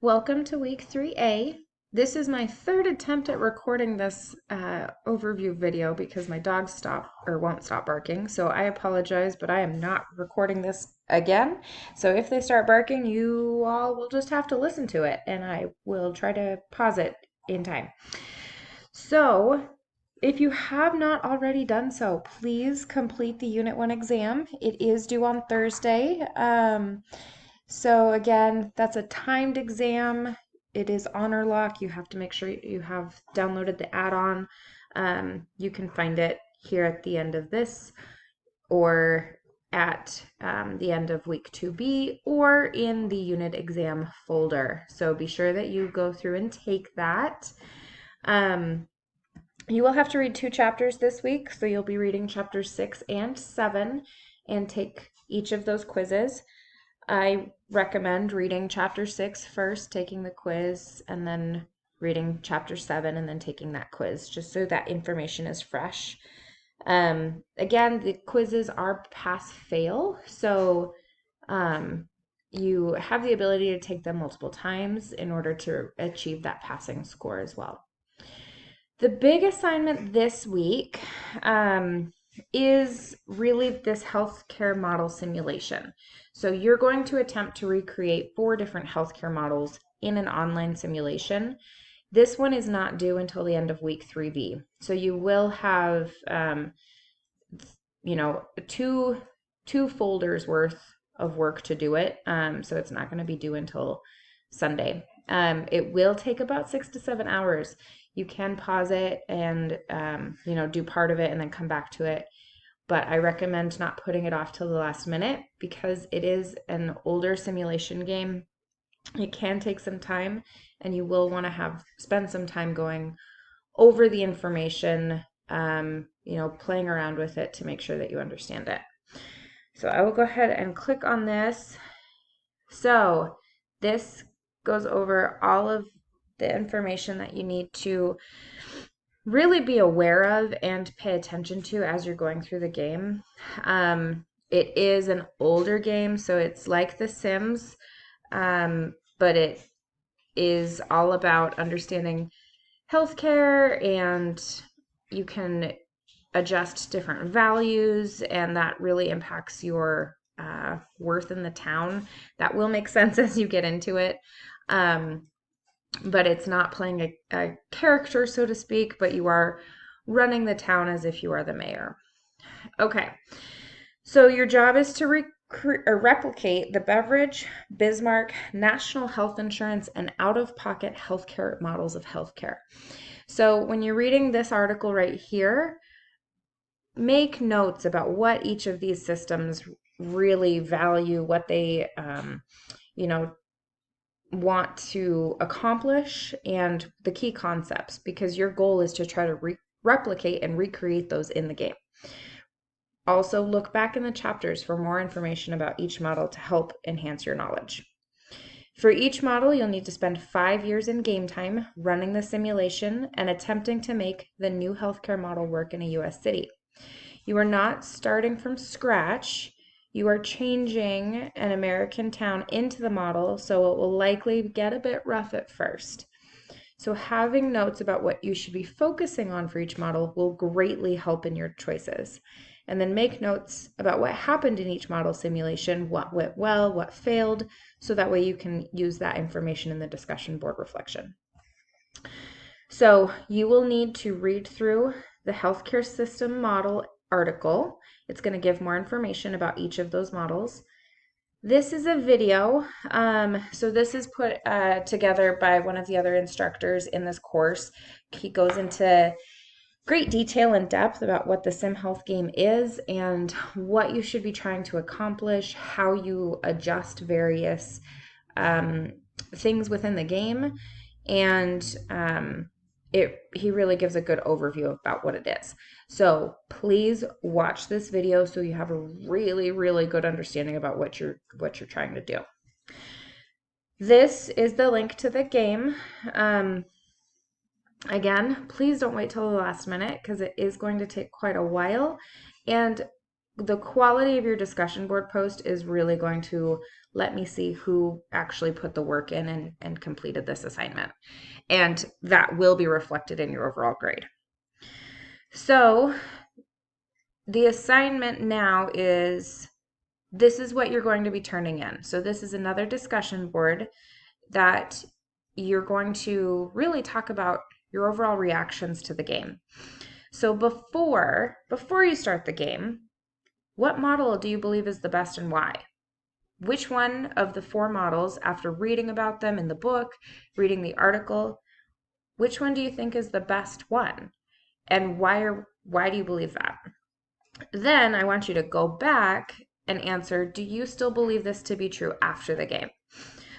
Welcome to week 3A. This is my third attempt at recording this overview video because my dogs won't stop barking. So I apologize, but I am not recording this again. So if they start barking, you all will just have to listen to it, and I will try to pause it in time. So if you have not already done so, please complete the Unit 1 exam. It is due on Thursday. So again, that's a timed exam. It is Honor Lock. You have to make sure you have downloaded the add-on. You can find it here at the end of this or at the end of week 2B or in the unit exam folder. So be sure that you go through and take that. You will have to read 2 chapters this week, so you'll be reading chapters 6 and 7 and take each of those quizzes. I recommend reading chapter 6 first, taking the quiz, and then reading chapter 7 and then taking that quiz, just so that information is fresh. Again, the quizzes are pass-fail, so you have the ability to take them multiple times in order to achieve that passing score as well. The big assignment this week is really this healthcare model simulation. So you're going to attempt to recreate 4 different healthcare models in an online simulation. This one is not due until the end of week 3B. So you will have, two folders worth of work to do it. So it's not going to be due until Sunday. It will take about 6 to 7 hours. You can pause it and, do part of it and then come back to it. But I recommend not putting it off till the last minute because it is an older simulation game. It can take some time, and you will want to spend some time going over the information, playing around with it to make sure that you understand it. So I will go ahead and click on this. So this goes over all of the information that you need to really be aware of and pay attention to as you're going through the game. It is an older game, so it's like The Sims, but it is all about understanding healthcare, and you can adjust different values, and that really impacts your worth in the town. That will make sense as you get into it. But it's not playing a character, so to speak, but you are running the town as if you are the mayor. Okay, so your job is to replicate the Beveridge, Bismarck, National Health Insurance, and out-of-pocket healthcare models of healthcare. So when you're reading this article right here, make notes about what each of these systems really value, what they, want to accomplish, and the key concepts, because your goal is to try to replicate and recreate those in the game. Also, look back in the chapters for more information about each model to help enhance your knowledge. For each model, you'll need to spend 5 years in game time running the simulation and attempting to make the new healthcare model work in a U.S. city. You are not starting from scratch. You are changing an American town into the model, so it will likely get a bit rough at first. So having notes about what you should be focusing on for each model will greatly help in your choices. And then make notes about what happened in each model simulation, what went well, what failed, so that way you can use that information in the discussion board reflection. So you will need to read through the healthcare system model article. It's going to give more information about each of those models. This is a video. So this is put together by one of the other instructors in this course. He goes into great detail and depth about what the Sim Health game is and what you should be trying to accomplish, how you adjust various things within the game, and he really gives a good overview about what it is. So please watch this video so you have a really, really good understanding about what you're trying to do. This is the link to the game. Again, please don't wait till the last minute because it is going to take quite a while. And the quality of your discussion board post is really going to let me see who actually put the work in and completed this assignment. And that will be reflected in your overall grade. So the assignment now is, this is what you're going to be turning in. So this is another discussion board that you're going to really talk about your overall reactions to the game. So before you start the game, what model do you believe is the best and why? Which one of the 4 models, after reading about them in the book, reading the article, which one do you think is the best one? And why do you believe that? Then I want you to go back and answer, do you still believe this to be true after the game?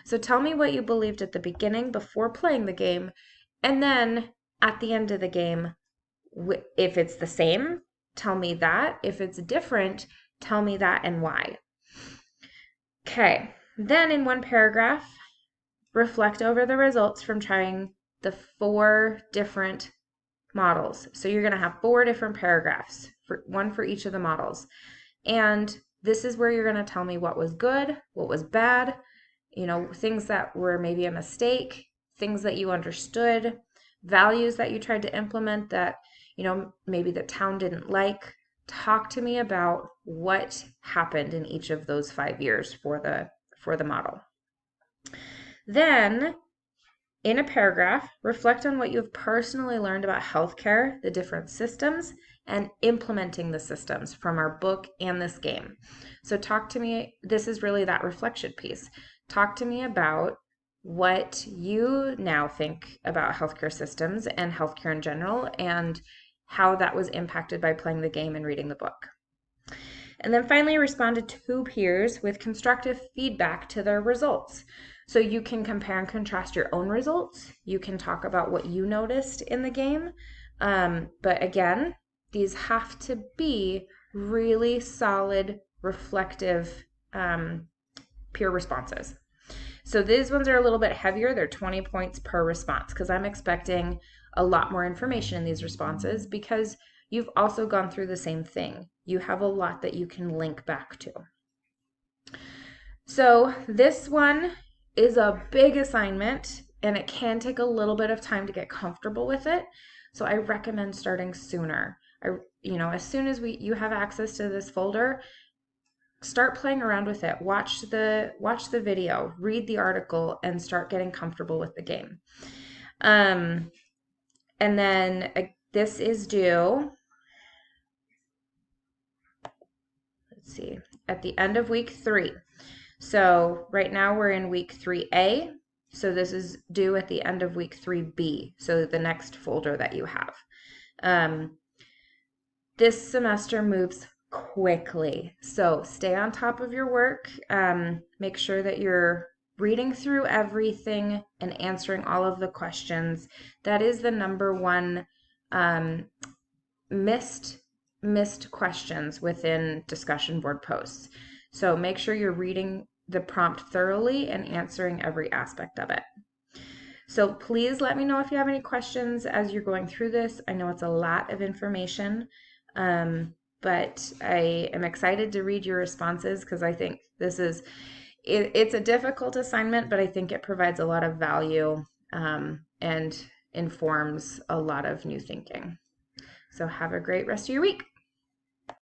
So tell me what you believed at the beginning before playing the game, and then at the end of the game, if it's the same, tell me that. If it's different, tell me that and why. Okay, then in one paragraph, reflect over the results from trying the 4 different models. So you're going to have 4 different paragraphs, one for each of the models. And this is where you're going to tell me what was good, what was bad, things that were maybe a mistake, things that you understood, values that you tried to implement that, maybe the town didn't like. Talk to me about what happened in each of those 5 years for the model. Then, in a paragraph, reflect on what you have personally learned about healthcare, the different systems, and implementing the systems from our book and this game. So talk to me, this is really that reflection piece. Talk to me about what you now think about healthcare systems and healthcare in general, and how that was impacted by playing the game and reading the book. And then finally, respond to 2 peers with constructive feedback to their results. So you can compare and contrast your own results. You can talk about what you noticed in the game. But again, these have to be really solid, reflective peer responses. So these ones are a little bit heavier. They're 20 points per response because I'm expecting a lot more information in these responses because you've also gone through the same thing. You have a lot that you can link back to. So this one is a big assignment and it can take a little bit of time to get comfortable with it. So I recommend starting sooner. As soon as you have access to this folder, start playing around with it. Watch the video, read the article, and start getting comfortable with the game. And then this is due, let's see, at the end of week 3. So right now we're in week 3A. So this is due at the end of week 3B. So the next folder that you have. This semester moves quickly. So stay on top of your work. Make sure that you're reading through everything and answering all of the questions. That is the number one missed questions within discussion board posts. So make sure you're reading the prompt thoroughly and answering every aspect of it. So please let me know if you have any questions as you're going through this. I know it's a lot of information, but I am excited to read your responses because I think it's a difficult assignment, but I think it provides a lot of value and informs a lot of new thinking. So have a great rest of your week.